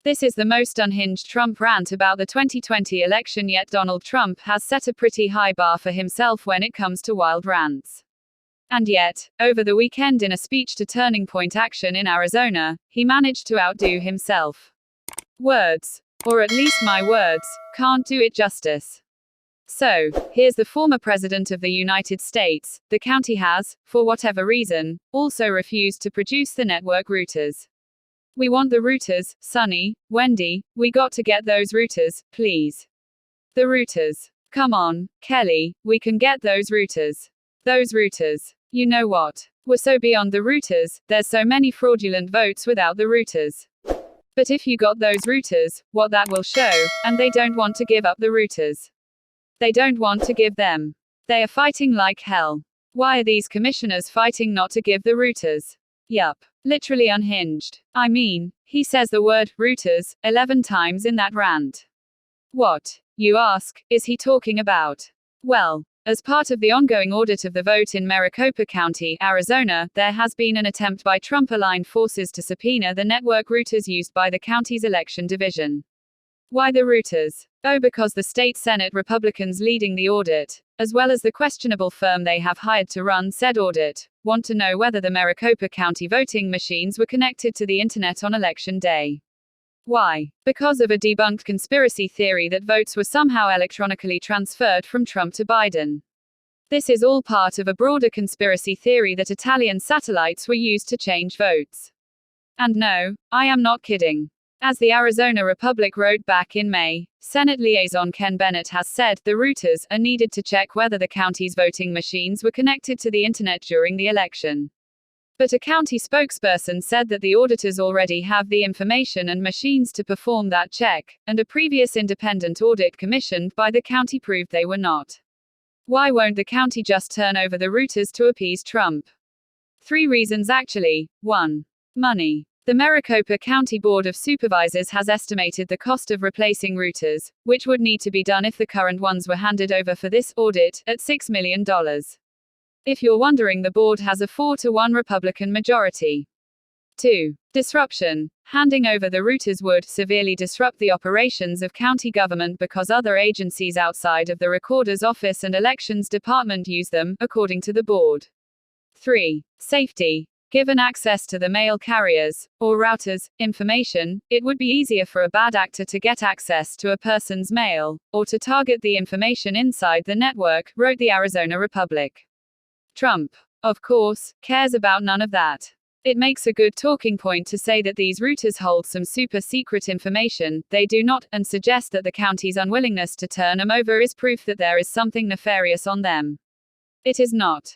This is the most unhinged Trump rant about the 2020 election yet. Donald Trump has set a pretty high bar for himself when it comes to wild rants. And yet, over the weekend in a speech to Turning Point Action in Arizona, he managed to outdo himself. Words, or at least my words, can't do it justice. So, here's the former president of the United States. The county has, for whatever reason, also refused to produce the network routers. We want the routers, Sonny, Wendy, we got to get those routers, please. The routers. Come on, Kelly, we can get those routers. Those routers. You know what? We're so beyond the routers, there's so many fraudulent votes without the routers. But if you got those routers, what that will show, and they don't want to give up the routers. They don't want to give them. They are fighting like hell. Why are these commissioners fighting not to give the routers? Yup. Literally unhinged. I mean, he says the word routers 11 times in that rant. What, you ask, is he talking about? Well, as part of the ongoing audit of the vote in Maricopa County, Arizona, there has been an attempt by Trump-aligned forces to subpoena the network routers used by the county's election division. Why the routers? Oh, because the state Senate Republicans leading the audit, as well as the questionable firm they have hired to run said audit, want to know whether the Maricopa County voting machines were connected to the internet on election day. Why? Because of a debunked conspiracy theory that votes were somehow electronically transferred from Trump to Biden. This is all part of a broader conspiracy theory that Italian satellites were used to change votes. And no, I am not kidding. As the Arizona Republic wrote back in May, Senate liaison Ken Bennett has said the routers are needed to check whether the county's voting machines were connected to the internet during the election. But a county spokesperson said that the auditors already have the information and machines to perform that check, and a previous independent audit commissioned by the county proved they were not. Why won't the county just turn over the routers to appease Trump? 3 reasons actually. 1. Money. The Maricopa County Board of Supervisors has estimated the cost of replacing routers, which would need to be done if the current ones were handed over for this audit, at $6 million. If you're wondering, the board has a 4-to-1 Republican majority. 2. Disruption. Handing over the routers would severely disrupt the operations of county government because other agencies outside of the Recorder's Office and Elections Department use them, according to the board. 3. Safety. Given access to the mail carriers, or routers, information, it would be easier for a bad actor to get access to a person's mail, or to target the information inside the network, wrote the Arizona Republic. Trump, of course, cares about none of that. It makes a good talking point to say that these routers hold some super secret information. They do not, and suggest that the county's unwillingness to turn them over is proof that there is something nefarious on them. It is not.